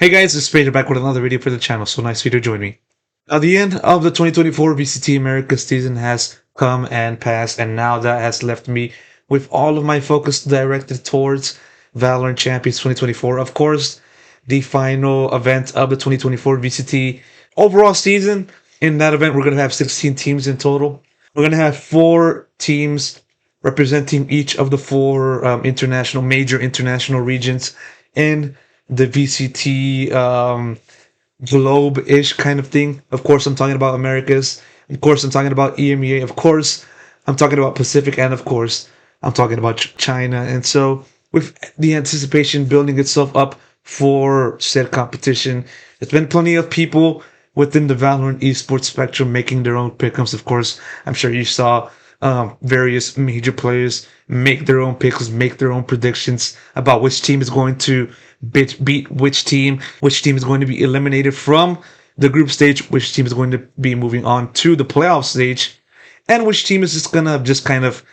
Hey guys, it's Pedro back with another video for the channel, so nice of you to join me. Now, the end of the 2024 VCT America season has come and passed, and now that has left me with all of my focus directed towards Valorant Champions 2024. Of course, the final event of the 2024 VCT overall season. In that event, we're going to have 16 teams in total. We're going to have 4 teams representing each of the 4 major international regions in the VCT globe-ish kind of thing. Of course, I'm talking about Americas. Of course, I'm talking about EMEA. Of course, I'm talking about Pacific, and of course, I'm talking about China. And so, with the anticipation building itself up for said competition, there's been plenty of people within the Valorant esports spectrum making their own pickups. Of course, I'm sure you saw various major players make their own picks, make their own predictions about which team is going to beat which team is going to be eliminated from the group stage, which team is going to be moving on to the playoff stage, and which team is just gonna just kind of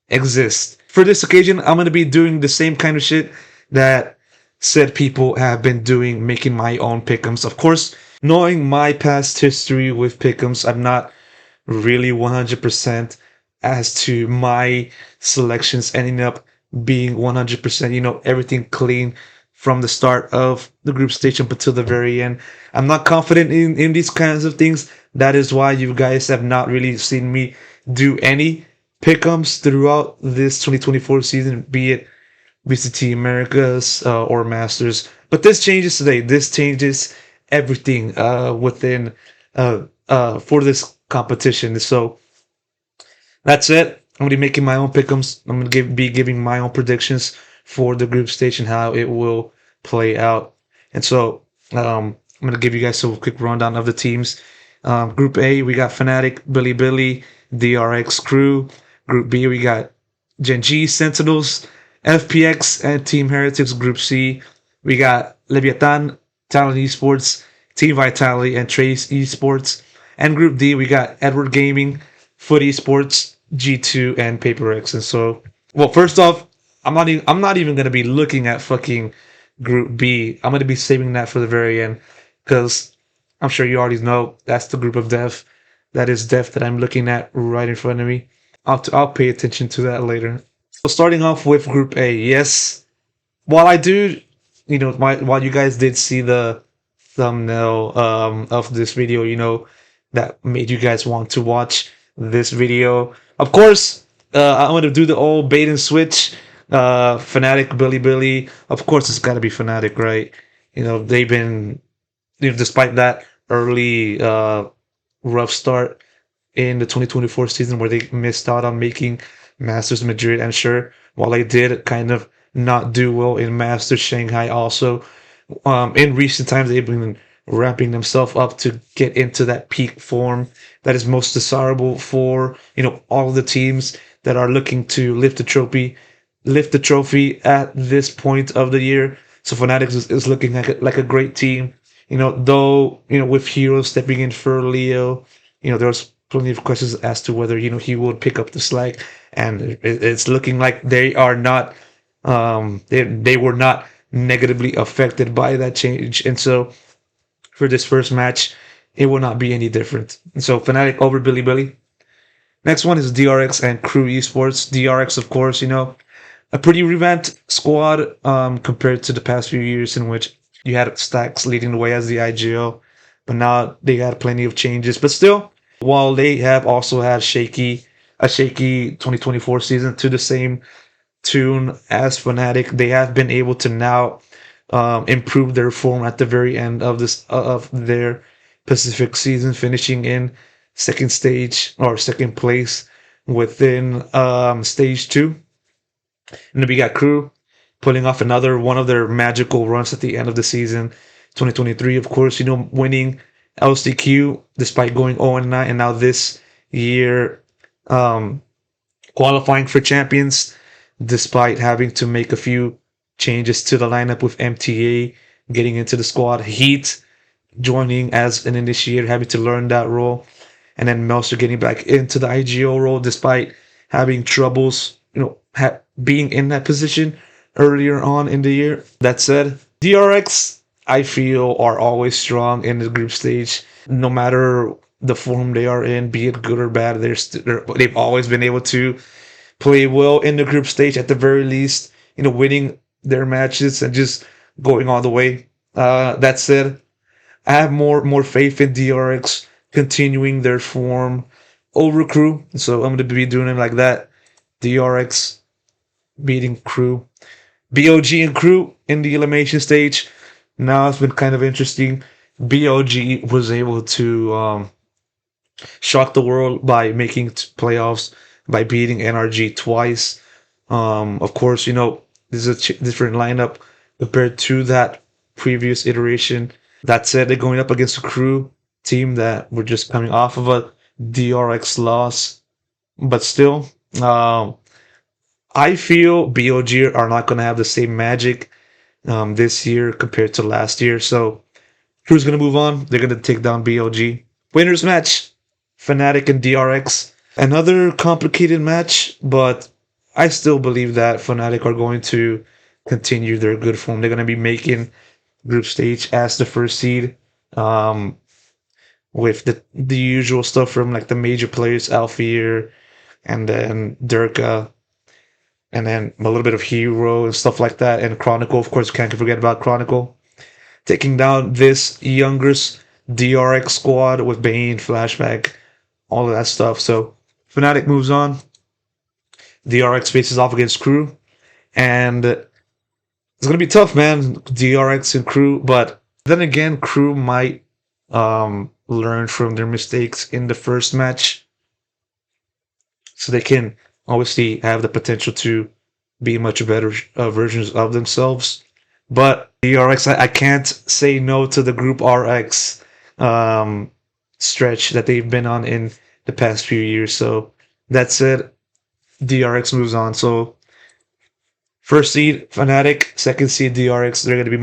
exist. For this occasion, I'm gonna be doing the same kind of shit that said people have been doing, making my own pick'ems. Of course, knowing my past history with pick'ems, I'm not really 100% as to my selections ending up being 100%, everything clean from the start of the group stage up until the very end. I'm not confident in these kinds of things. That is why you guys have not really seen me do any pick'ems throughout this 2024 season, be it VCT Americas or Masters. But this changes today. This changes everything within for this competition. So that's it. I'm gonna be making my own pick'ems. I'm gonna be giving my own predictions for the group stage and how it will play out. And so I'm gonna give you guys a quick rundown of the teams. Group A, we got Fnatic, Billy, DRX Crew. Group B, we got Gen G, Sentinels, FPX, and Team Heretics. Group C, we got Leviathan, Talent Esports, Team Vitality, and Trace Esports. And Group D, we got Edward Gaming, Foot Esports, G2, and PaperX. And so, well, first off, I'm not even gonna be looking at fucking Group B. I'm gonna be saving that for the very end because I'm sure you already know that's the group of death. That is death that I'm looking at right in front of me. I'll pay attention to that later. So starting off with Group A, yes. While I do, while you guys did see the thumbnail of this video, that made you guys want to watch this video. Of course, I'm gonna do the old bait and switch. Fnatic, Billy. Of course, it's gotta be Fnatic, right? They've been, despite that early rough start in the 2024 season where they missed out on making Masters Madrid, and sure, while they did kind of not do well in Masters Shanghai also, in recent times they've been ramping themselves up to get into that peak form that is most desirable for all of the teams that are looking to lift the trophy at this point of the year. So Fnatic is looking like a great team. Though with Hero stepping in for Leo, there's plenty of questions as to whether he would pick up the slack, and it's looking like they are not. They were not negatively affected by that change, and so for this first match, it will not be any different. And so Fnatic over Billy. Next one is DRX and Crew Esports. DRX, of course, a pretty revamped squad compared to the past few years in which you had Stacks leading the way as the IGL, but now they had plenty of changes. But still, while they have also had a shaky 2024 season to the same tune as Fnatic, they have been able to now improve their form at the very end of their Pacific season, finishing in second place within stage 2. And then we got Crew pulling off another one of their magical runs at the end of the season, 2023. Of course, winning LCQ despite going 0-9, and now this year qualifying for champions despite having to make a few changes to the lineup, with MTA getting into the squad, Heat joining as an initiator, having to learn that role, and then Melster getting back into the IGO role despite having troubles, being in that position earlier on in the year. That said, DRX I feel are always strong in the group stage, no matter the form they are in, be it good or bad. They've always been able to play well in the group stage at the very least, winning their matches and just going all the way. That said, I have more faith in DRX continuing their form over Crew, so I'm going to be doing it like that. DRX beating Crew, BOG and Crew in the elimination stage. Now it's been kind of interesting. BOG was able to shock the world by making playoffs by beating NRG twice. Of course, this is a different lineup compared to that previous iteration. That said, they're going up against a Crew team that were just coming off of a DRX loss, but still, I feel BOG are not going to have the same magic this year compared to last year. So Crew's going to move on. They're going to take down BOG. Winners match: Fnatic and DRX. Another complicated match, but I still believe that Fnatic are going to continue their good form. They're going to be making group stage as the first seed, with the usual stuff from like the major players, Alfier, and then Durka, and then a little bit of Hero and stuff like that, and Chronicle. Of course, can't forget about Chronicle taking down this youngest DRX squad with Bane, Flashback, all of that stuff. So Fnatic moves on. DRX faces off against Crew, and it's gonna be tough, man. DRX and Crew, but then again, Crew might learn from their mistakes in the first match, so they can obviously have the potential to be much better versions of themselves. But DRX, I can't say no to the Group RX stretch that they've been on in the past few years. So that said, DRX moves on. So first seed Fnatic, second seed DRX. They're gonna be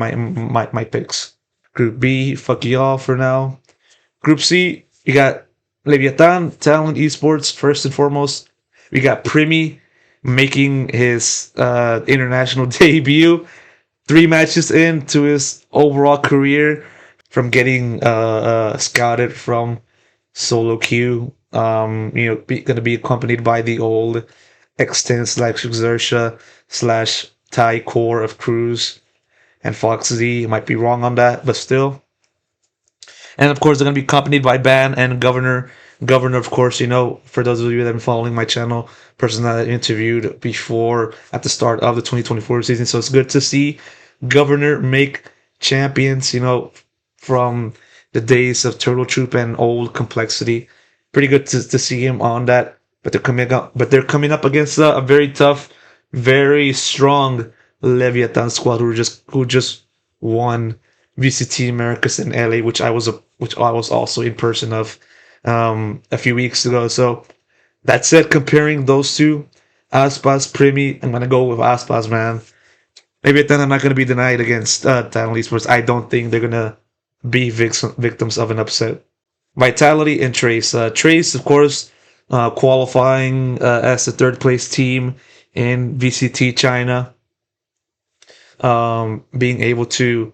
my picks. Group B, fuck y'all for now. Group C, you got Leviathan, Talent Esports first and foremost. We got Primi making his international debut. 3 matches into his overall career, from getting scouted from solo queue. Going to be accompanied by the old Extens like Xerxia / Thai core of Cruz and Fox Z. Might be wrong on that, but still. And of course, they're going to be accompanied by Ban and Governor. Governor, of course, for those of you that have been following my channel, person that I interviewed before at the start of the 2024 season. So it's good to see Governor make champions, from the days of Turtle Troop and old Complexity. Pretty good to see him on that. But they're coming up against a very tough, very strong Leviathan squad who just won VCT Americas in LA, which I was also in person of a few weeks ago. So that said, comparing those two, Aspas, Primi, I'm gonna go with Aspas, man. Maybe then I'm not gonna be denied against Talent Esports. I don't think they're gonna be victims of an upset. Vitality and Trace. Trace, of course, qualifying as the third place team in VCT China. Being able to,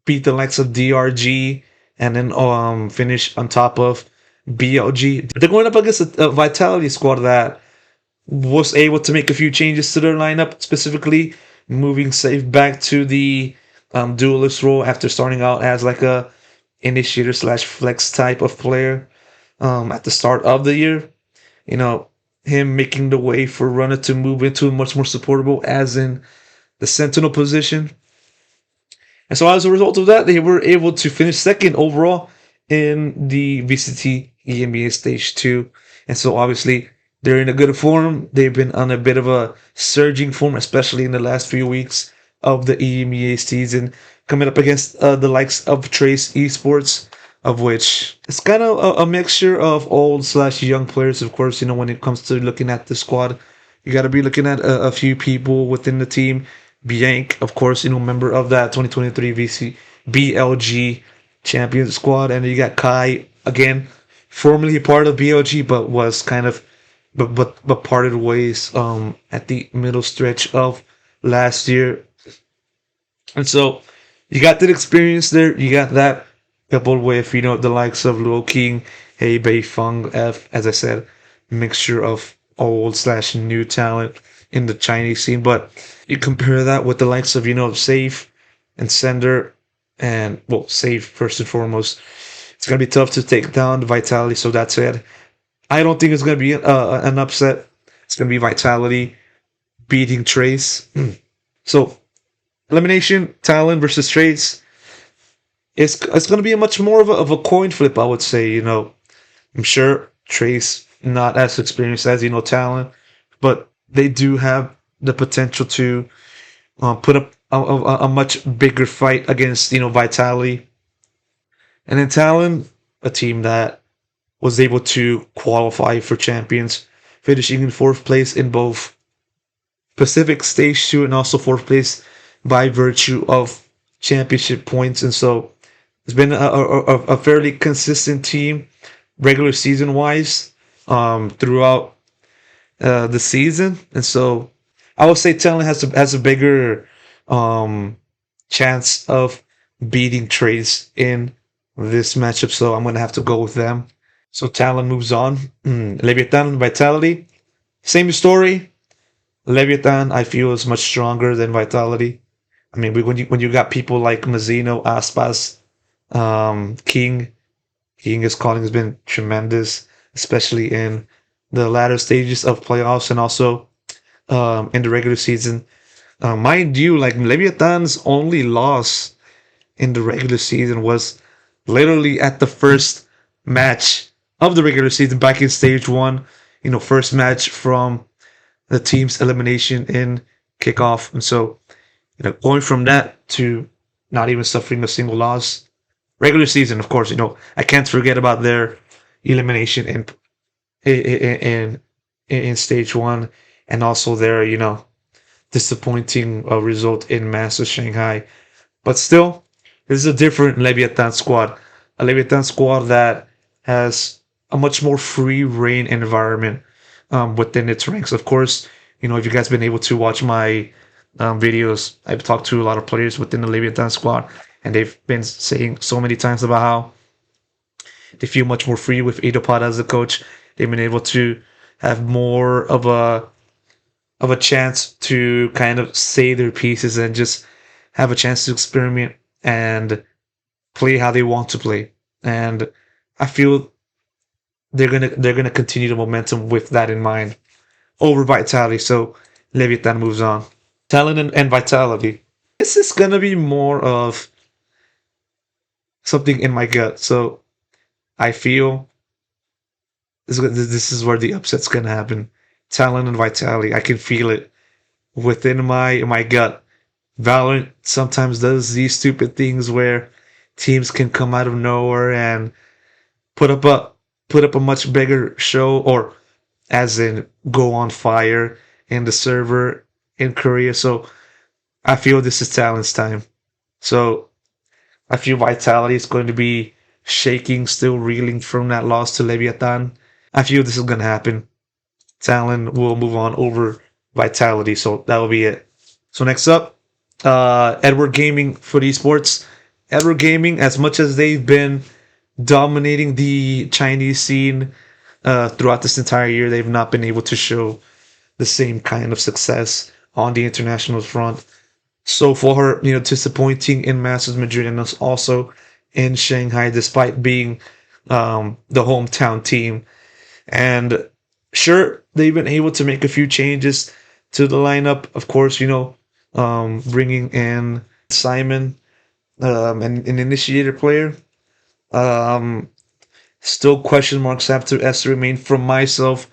beat the likes of DRG and then finish on top of BLG. They're going up against a Vitality squad that was able to make a few changes to their lineup, specifically moving Safe back to the duelist role after starting out as like a initiator / flex type of player at the start of the year. Him making the way for Runner to move into much more supportable as in the Sentinel position. And so as a result of that, they were able to finish second overall in the VCT EMEA Stage 2. And so obviously they're in a good form. They've been on a bit of a surging form, especially in the last few weeks of the EMEA season, coming up against the likes of Trace Esports, of which it's kind of a mixture of old / young players. Of course, when it comes to looking at the squad, you got to be looking at a few people within the team. Bianc, of course, member of that 2023 VC BLG champion squad, and you got Kai, again, formerly part of BLG, but was kind of but parted ways at the middle stretch of last year. And so You got that experience there. You got that coupled with the likes of Luo King, Hey Bei Feng F. As I said, mixture of old slash new talent in the Chinese scene. But you compare that with the likes of Safe and Sender, and well, Safe first and foremost. It's gonna be tough to take down the Vitality. So that's it. I don't think it's gonna be an upset. It's gonna be Vitality beating Trace. So elimination, Talon versus Trace. It's going to be a much more of a coin flip, I would say. I'm sure Trace not as experienced as Talon, but they do have the potential to put up a much bigger fight against Vitality, and then Talon, a team that was able to qualify for champions, finishing in fourth place in both Pacific Stage 2 and also fourth place by virtue of championship points. And so it's been a fairly consistent team regular season wise throughout the season. And so I would say Talon has a bigger chance of beating Trace in this matchup. So I'm going to have to go with them. So Talon moves on. Leviathan Vitality. Same story. Leviathan, I feel, is much stronger than Vitality. I mean, when you got people like Mazzino, Aspas, King, his calling has been tremendous, especially in the latter stages of playoffs and also in the regular season. Mind you, like Leviathan's only loss in the regular season was literally at the first match of the regular season back in stage one. First match from the team's elimination in kickoff. And so, going from that to not even suffering a single loss. Regular season, of course, I can't forget about their elimination in stage one, and also their disappointing result in Masters Shanghai. But still, this is a different Leviathan squad, a Leviathan squad that has a much more free reign environment within its ranks. Of course, if you guys been able to watch my videos, I've talked to a lot of players within the Leviathan squad, and they've been saying so many times about how they feel much more free with Edopod as a coach. They've been able to have more of a chance to kind of say their pieces and just have a chance to experiment and play how they want to play. And I feel they're gonna continue the momentum with that in mind over Vitality. So Leviathan moves on. Talent and Vitality. This is gonna be more of something in my gut. So I feel this is where the upset's gonna happen. Talent and Vitality. I can feel it within my gut. Valorant sometimes does these stupid things where teams can come out of nowhere and put up a much bigger show, or as in go on fire in the server in Korea. So I feel this is Talent's time. So I feel Vitality is going to be shaking, still reeling from that loss to Leviathan. I feel this is going to happen. Talent will move on over Vitality. So that will be it. So next up, Edward Gaming for Esports. Edward Gaming, as much as they've been dominating the Chinese scene throughout this entire year, they've not been able to show the same kind of success on the international front. So far, disappointing in Masters Madrid and also in Shanghai, despite being the hometown team. And sure, they've been able to make a few changes to the lineup. Of course, bringing in Simon, an initiator player. Still question marks have to remain from myself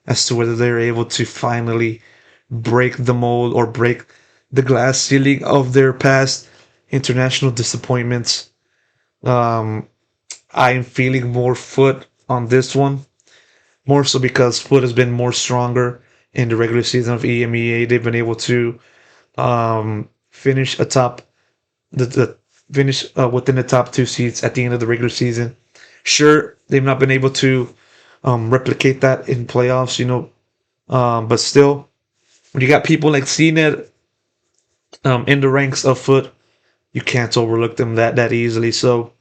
as to whether they're able to finally break the mold or break the glass ceiling of their past international disappointments. I'm feeling more Foot on this one, more so because Foot has been more stronger in the regular season of EMEA. They've been able to finish atop the finish within the top two seeds at the end of the regular season. Sure, they've not been able to replicate that in playoffs, but still, when you got people like CNET in the ranks of Foot, You can't overlook them that easily. So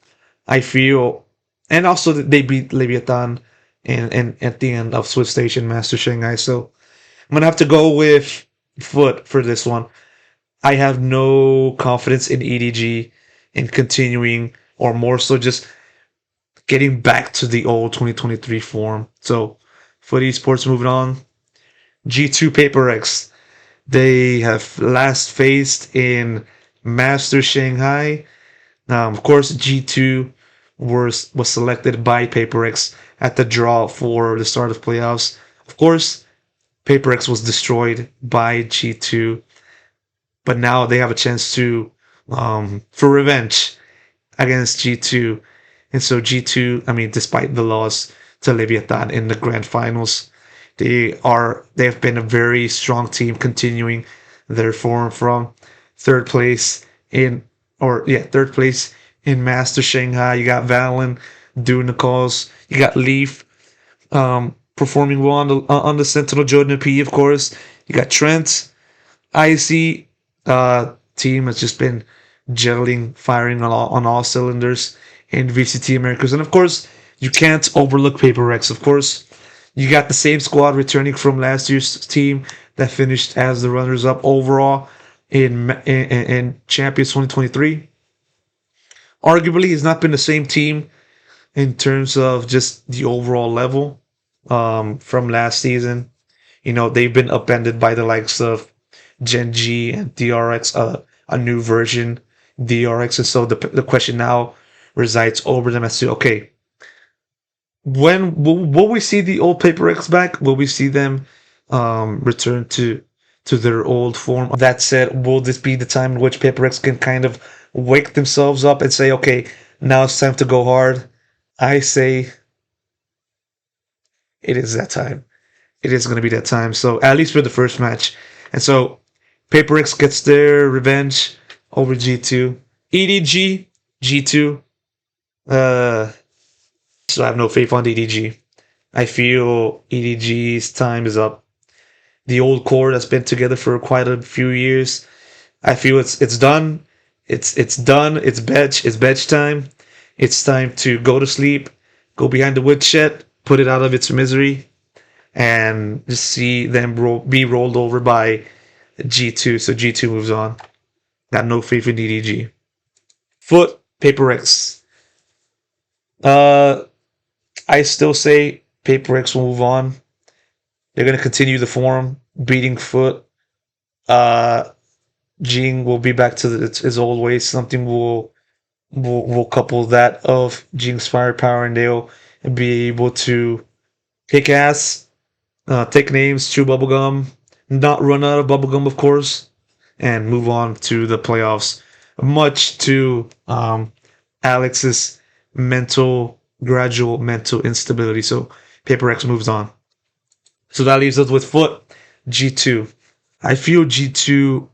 I feel, and also that they beat Leviathan and at the end of Swift Station Master Shanghai. So I'm gonna have to go with Foot for this one. I have no confidence in EDG in continuing, or more so just getting back to the old 2023 form. So Foot Esports moving on. G2 Paper X. They have last faced in Master Shanghai. Of course, G2 was selected by PaperX at the draw for the start of playoffs. Of course, PaperX was destroyed by G2, but now they have a chance to for revenge against G2. And so G2, I mean, despite the loss to Leviathan in the grand finals, they have been a very strong team, continuing their form from third place in third place in Master Shanghai. You got Valen doing the calls. You got Leaf performing well on the Sentinel Jordan P, of course. You got Trent. IC team has just been gelling, firing on all cylinders in VCT Americas. And of course, you can't overlook Paper X. Of course, you got the same squad returning from last year's team that finished as the runners-up overall in Champions 2023. Arguably, it's not been the same team in terms of just the overall level from last season. You know, they've been upended by the likes of Gen G and DRX, a new version DRX. And so the question now resides over them as to, okay, when will we see the old Paper X back? Will we see them return to their old form? That said, will this be the time in which Paper X can kind of wake themselves up and say, okay, now it's time to go hard? I say it is that time. It is going to be that time. So at least for the first match. And so Paper X gets their revenge over G2. EDG, G2. So I have no faith on EDG. I feel EDG's time is up. The old core that's been together for quite a few years, I feel it's done. It's done. It's bench time. It's time to go to sleep, go behind the woodshed, put it out of its misery, and just see them be rolled over by G2. So G2 moves on. Got no faith in EDG. Foot, Paper X. I still say Paper X will move on. They're going to continue the form, beating Foot. Jing will be back to his old ways. Something will couple that of Jing's firepower, and they'll be able to kick ass, take names, chew bubblegum, not run out of bubblegum, of course, and move on to the playoffs. Much to Alex's gradual mental instability. So Paper X moves on. So that leaves us with Foot, G2. I feel G2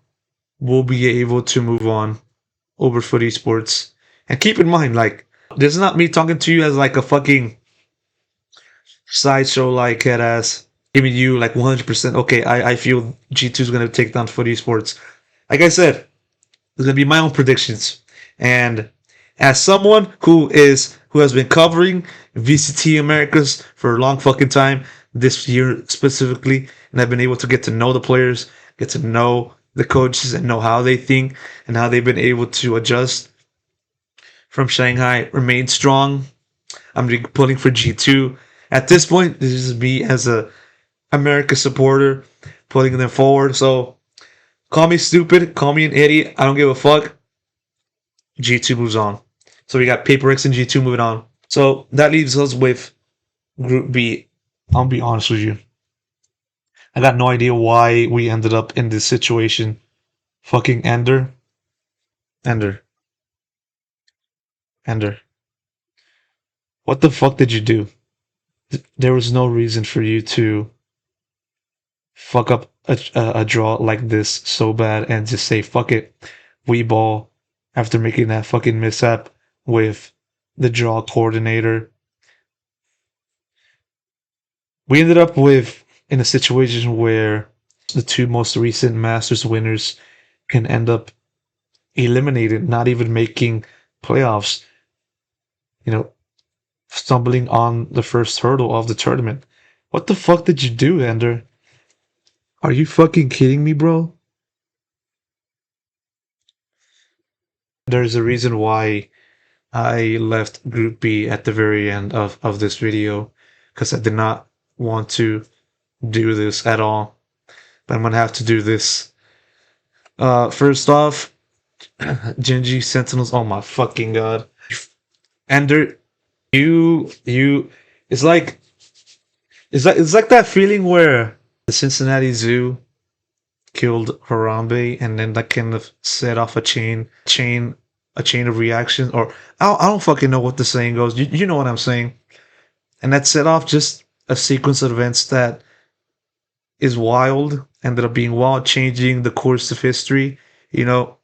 will be able to move on over Foot Esports. And keep in mind, like, this is not me talking to you as like a fucking sideshow, like head ass, giving you like 100%. Okay, I feel G2 is going to take down Foot Esports. Like I said, it's going to be my own predictions. And as someone who has been covering VCT Americas for a long fucking time, this year specifically, and I've been able to get to know the players, get to know the coaches, and know how they think and how they've been able to adjust from Shanghai, remain strong. I'm pulling for G2. At this point, this is me as a America supporter putting them forward. So call me stupid, call me an idiot. I don't give a fuck. G2 moves on. So we got Paper X and G2 moving on. So that leaves us with Group B. I'll be honest with you. I got no idea why we ended up in this situation. Fucking Ender. Ender. Ender. What the fuck did you do? There was no reason for you to fuck up a draw like this so bad and just say, fuck it. We ball after making that fucking mishap with the draw coordinator. We ended up in a situation where the two most recent Masters winners can end up eliminated, not even making playoffs, you know, stumbling on the first hurdle of the tournament. What the fuck did you do, Ender? Are you fucking kidding me, bro? There's a reason why I left Group B at the very end of this video, because I did not want to do this at all. But I'm gonna have to do this. First off, Genji Sentinels. Oh my fucking god! Ender, you. It's like it's like that feeling where the Cincinnati Zoo killed Harambe, and then that kind of set off a chain of reactions. Or I don't fucking know what the saying goes. You know what I'm saying? And that set off just a sequence of events that is wild, ended up being wild, changing the course of history. You know,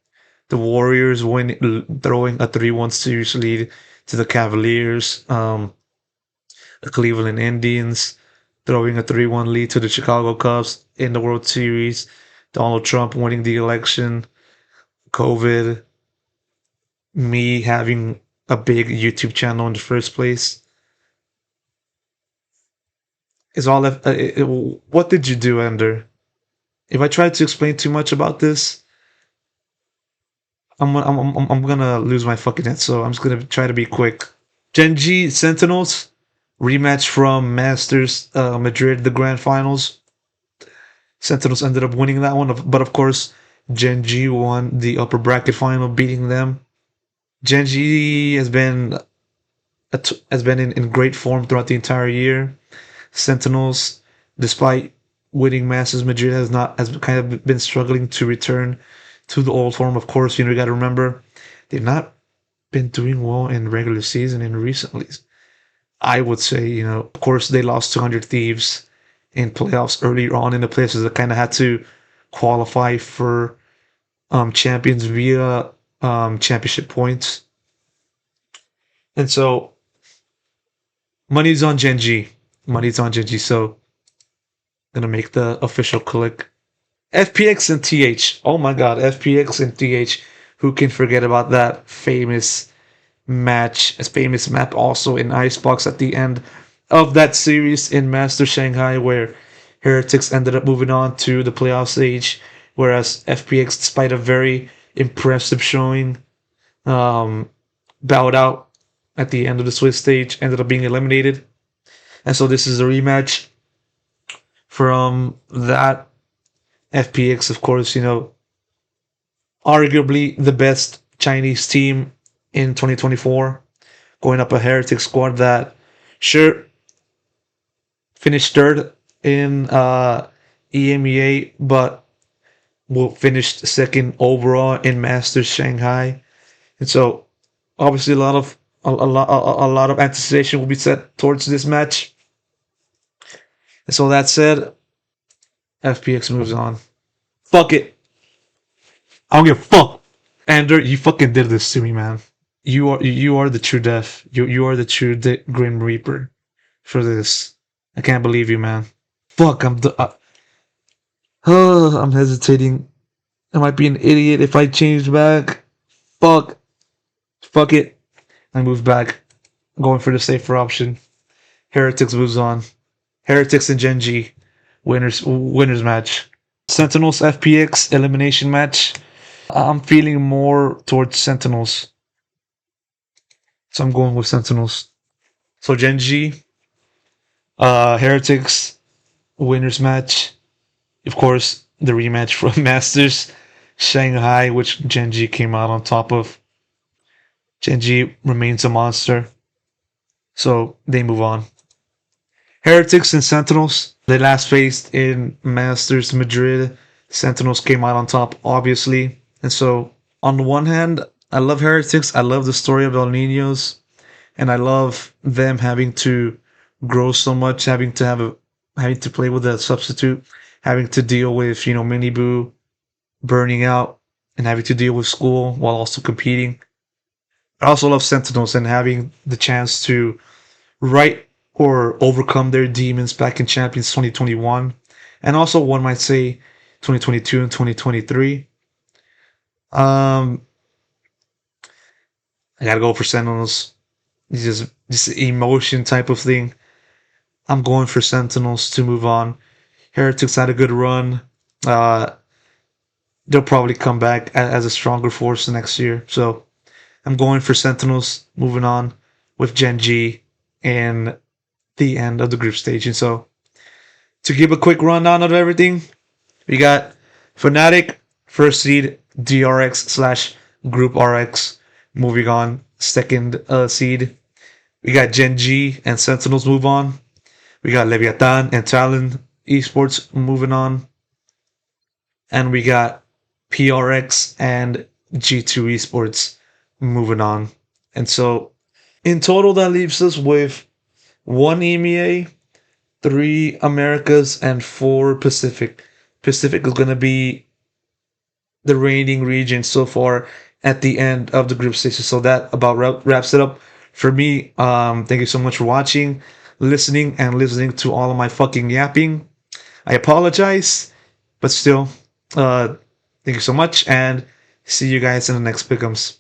the Warriors throwing a 3-1 series lead to the Cavaliers. The Cleveland Indians throwing a 3-1 lead to the Chicago Cubs in the World Series. Donald Trump winning the election. COVID. Me having a big YouTube channel in the first place. Is all that. What did you do, Ender? If I try to explain too much about this, I'm gonna lose my fucking head. So I'm just gonna try to be quick. Genji Sentinels rematch from Masters Madrid, the grand finals. Sentinels ended up winning that one, but of course, Genji won the upper bracket final, beating them. Genji has been in great form throughout the entire year. Sentinels, despite winning Masters Madrid, has kind of been struggling to return to the old form. Of course, you got to remember they've not been doing well in regular season and recently. I would say, of course, they lost 200 Thieves in playoffs earlier on in the playoffs. That kind of had to qualify for champions via championship points. And so money's on Genji. Money's on Genji. So gonna make the official click. FPX and TH. Oh my god, FPX and TH. Who can forget about that famous match, a famous map also in Icebox at the end of that series in Master Shanghai, where Heretics ended up moving on to the playoff stage, whereas FPX, despite a very impressive showing, bowed out at the end of the Swiss stage, ended up being eliminated. And so this is a rematch from that. FPX, of course, arguably the best Chinese team in 2024, going up a Heretic squad that sure finished third in EMEA, but will finish second overall in Masters Shanghai. And so obviously a lot of anticipation will be set towards this match. And so that said, FPX moves on. Fuck it. I don't give a fuck. Ander, you fucking did this to me, man. You are the true death. You are the true Grim Reaper for this. I can't believe you, man. Fuck, I'm hesitating. I might be an idiot if I change back. Fuck. Fuck it. I move back. I'm going for the safer option. Heretics moves on. Heretics and Genji. Winners match. Sentinels FPX elimination match. I'm feeling more towards Sentinels. So I'm going with Sentinels. So Genji, Heretics, winners match. Of course, the rematch from Masters Shanghai, which Genji came out on top of. Genji remains a monster. So they move on. Heretics and Sentinels, they last faced in Masters Madrid. Sentinels came out on top, obviously. And so, on the one hand, I love Heretics. I love the story of El Niños. And I love them having to grow so much, having to play with a substitute, having to deal with, Mini Boo burning out, and having to deal with school while also competing. I also love Sentinels and having the chance to right or overcome their demons back in Champions 2021, and also one might say 2022 and 2023. I gotta go for Sentinels. It's just emotion type of thing. I'm going for Sentinels to move on. Heretics had a good run. Uh, they'll probably come back as a stronger force next year. So I'm going for Sentinels moving on with Gen G and the end of the group stage. And so to give a quick rundown of everything, we got Fnatic, first seed, DRX slash Group RX, moving on, second seed. We got Gen G and Sentinels move on. We got Leviathan and Talon Esports moving on. And we got PRX and G2 Esports moving on. And so in total, that leaves us with one EMEA, three Americas, and four Pacific. Pacific is going to be the reigning region so far at the end of the group stage. So that about wraps it up for me. Thank you so much for watching, listening, and listening to all of my fucking yapping. I apologize, but still, thank you so much, and see you guys in the next pickems.